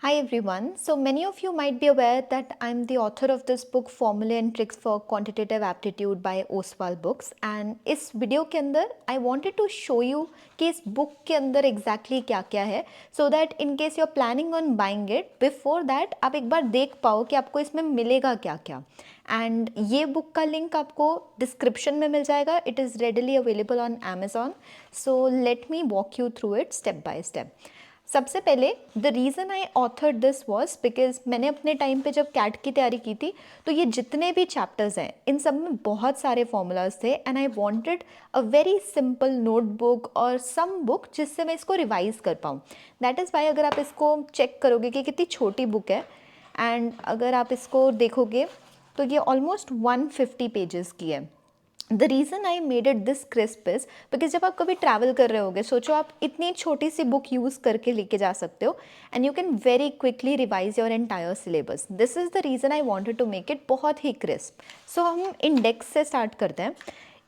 Hi everyone. So many of you might be aware that I'm the author of this book Formulae and Tricks for Quantitative Aptitude by Oswal Books and इस video के अंदर I wanted to show you कि इस book के अंदर exactly क्या क्या है so that in case you're planning on buying it before that आप एक बार देख पाओ कि आपको इसमें मिलेगा क्या क्या एंड ये बुक का लिंक आपको डिस्क्रिप्शन में मिल जाएगा. It is readily available on Amazon. So let me walk you through it step by step. सबसे पहले the reason I author this was because मैंने अपने टाइम पे जब कैट की तैयारी की थी तो ये जितने भी चैप्टर्स हैं इन सब में बहुत सारे फॉर्मूलाज थे and I wanted a very simple notebook और सम बुक जिससे मैं इसको रिवाइज कर पाऊँ. दैट इज़ वाई अगर आप इसको चेक करोगे कि कितनी छोटी बुक है एंड अगर आप इसको देखोगे तो ये ऑलमोस्ट 150 पेजेस की है. The reason I made it this crisp is because जब आप कभी ट्रैवल कर रहे होगे सोचो आप इतनी छोटी सी बुक यूज़ करके लेके जा सकते हो and you can very quickly revise your entire syllabus. This is the reason I wanted to make it बहुत ही क्रिस्प. सो हम इंडेक्स से स्टार्ट करते हैं.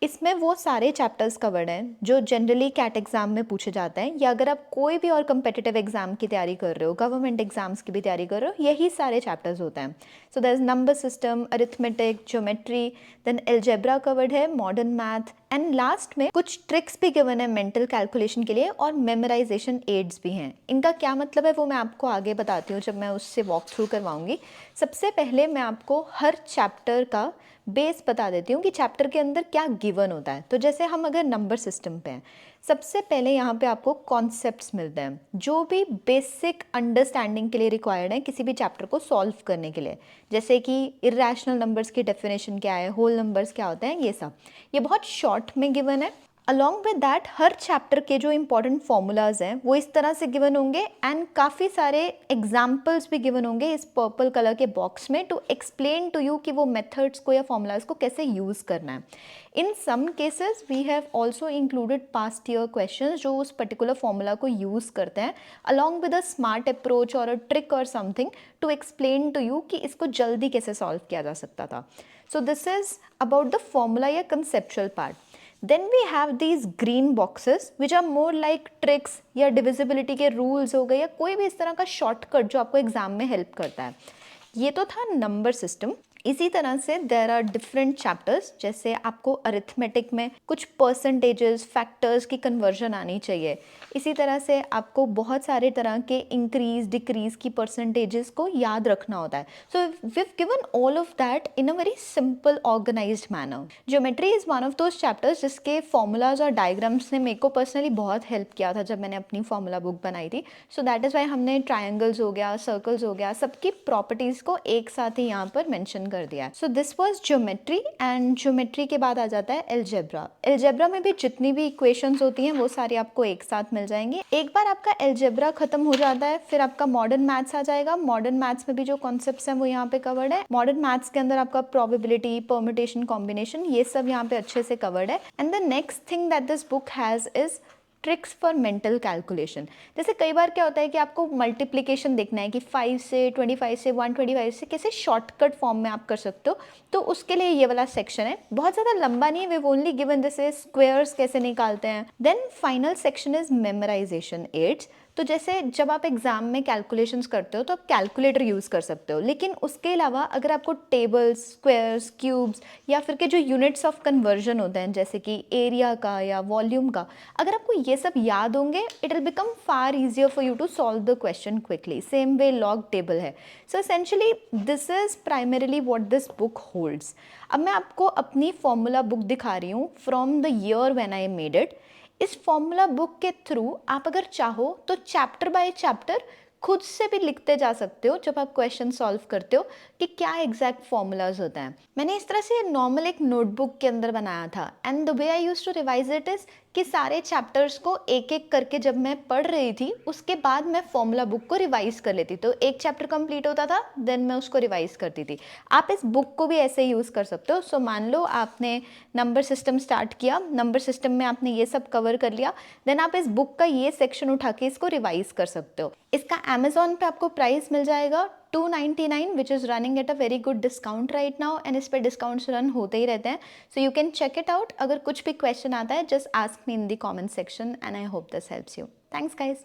इसमें वो सारे चैप्टर्स कवर्ड हैं जो जनरली कैट एग्ज़ाम में पूछे जाते हैं या अगर आप कोई भी और कम्पिटिटिव एग्ज़ाम की तैयारी कर रहे हो, गवर्नमेंट एग्ज़ाम्स की भी तैयारी कर रहे हो, यही सारे चैप्टर्स होते हैं. So that is number system, arithmetic, geometry, then algebra covered है, मॉडर्न मैथ एंड लास्ट में कुछ ट्रिक्स भी गिवन है मेंटल कैलकुलेशन के लिए और मेमोराइजेशन एड्स भी हैं. इनका क्या मतलब है वो मैं आपको आगे बताती हूँ जब मैं उससे वॉक थ्रू करवाऊँगी. सबसे पहले मैं आपको हर चैप्टर का बेस बता देती हूँ कि चैप्टर के अंदर क्या गिवन होता है. तो जैसे हम अगर नंबर सिस्टम पे हैं, सबसे पहले यहाँ पे आपको कॉन्सेप्ट्स मिलते हैं जो भी बेसिक अंडरस्टैंडिंग के लिए रिक्वायर्ड है किसी भी चैप्टर को सॉल्व करने के लिए. जैसे कि इरेशनल नंबर्स की डेफिनेशन क्या है, होल नंबर्स क्या होते हैं, ये सब ये बहुत शॉर्ट में गिवन है. Along with that her chapter के जो इंपॉर्टेंट फॉर्मूलाज हैं वो इस तरह से गिवन होंगे एंड काफ़ी सारे एग्जाम्पल्स भी गिवन होंगे इस पर्पल कलर के बॉक्स में टू एक्सप्लेन टू यू कि वो मेथड्स को या फॉर्मूलाज को कैसे यूज़ करना है. In some cases we have also included past year questions जो उस पर्टिकुलर फॉर्मूला को यूज़ करते हैं along with a smart approach और अ ट्रिक और something to explain to you कि इसको जल्दी कैसे सॉल्व किया जा सकता था. So this is about the formula या conceptual part. Then we have these green boxes which are more like tricks या divisibility के rules हो गए या कोई भी इस तरह का shortcut जो आपको एग्जाम में हेल्प करता है. ये तो था नंबर सिस्टम. इसी तरह से देर आर डिफरेंट चैप्टर्स. जैसे आपको अरिथमेटिक में कुछ परसेंटेजेस फैक्टर्स की कन्वर्जन आनी चाहिए. इसी तरह से आपको बहुत सारे तरह के इंक्रीज डिक्रीज की परसेंटेजेस को याद रखना होता है. So we given all of that in a very simple organized manner. Geometry is one of those chapters जिसके फॉर्मूलाज और डायग्राम्स ने मेरे को पर्सनली बहुत हेल्प किया था जब मैंने अपनी फॉर्मूला बुक बनाई थी. सो दैट इज़ वाई हमने ट्राइंगल्स हो गया, सर्कल्स हो गया, सबकी प्रॉपर्टीज़ को एक साथ ही यहाँ पर मेंशन कर दिया है. So this was geometry and geometry के बाद आ जाता है एल्जेब्रा. एल्जेब्रा में भी जितनी भी इक्वेशंस होती हैं वो सारी आपको एक साथ मिल जाएंगी. एक बार आपका एल्जेब्रा खत्म हो जाता है फिर आपका मॉडर्न मैथ्स आ जाएगा. मॉडर्न मैथ्स में भी जो कॉन्सेप्ट्स हैं वो यहाँ पे कवर्ड है. मॉडर्न मैथ्स के अंदर आपका प्रोबेबिलिटी, परम्यूटेशन, कॉम्बिनेशन ये सब यहाँ पे अच्छे से कवर्ड है. And the next thing that this book has is tricks for mental calculation. जैसे कई बार क्या होता है कि आपको मल्टीप्लिकेशन देखना है कि 5 से 25 से 125 से कैसे शॉर्टकट फॉर्म में आप कर सकते हो. तो उसके लिए ये वाला सेक्शन है. बहुत ज़्यादा लंबा नहीं है. वी ओनली गिवन जैसे स्क्वायर्स कैसे निकालते हैं. Then final section is memorization aids. तो जैसे जब आप एग्जाम में कैलकुलेशंस करते हो तो आप कैलकुलेटर यूज़ कर सकते हो. लेकिन उसके अलावा अगर आपको टेबल्स, स्क्वायर्स, क्यूब्स या फिर के जो यूनिट्स ऑफ कन्वर्जन होते हैं जैसे कि एरिया का या वॉल्यूम का, अगर आपको ये सब याद होंगे it will become far easier for you to solve the question quickly. Same way log table है. So essentially this is primarily what this book holds. अब मैं आपको अपनी फॉर्मूला बुक दिखा रही हूँ from the year when I made it. इस formula book के थ्रू आप अगर चाहो तो चैप्टर बाय चैप्टर खुद से भी लिखते जा सकते हो जब आप क्वेश्चन सॉल्व करते हो कि क्या एग्जैक्ट फॉर्मूलाज होते हैं. मैंने इस तरह से नॉर्मल एक नोटबुक के अंदर बनाया था and the way I use to revise it is कि सारे चैप्टर्स को एक एक करके जब मैं पढ़ रही थी उसके बाद मैं फॉर्मूला बुक को रिवाइज कर लेती. तो एक चैप्टर कंप्लीट होता था देन मैं उसको रिवाइज करती थी. आप इस बुक को भी ऐसे यूज़ कर सकते हो. सो मान लो आपने नंबर सिस्टम स्टार्ट किया, नंबर सिस्टम में आपने ये सब कवर कर लिया, देन आप इस बुक का ये सेक्शन उठा के इसको रिवाइज कर सकते हो. इसका अमेजोन पे आपको प्राइस मिल जाएगा 299 which is running at a very good discount right now and इस पर डिस्काउंट्स रन होते ही रहते हैं. So you can check it out. अगर कुछ भी क्वेश्चन आता है just ask me in the comment section and I hope this helps you. Thanks guys.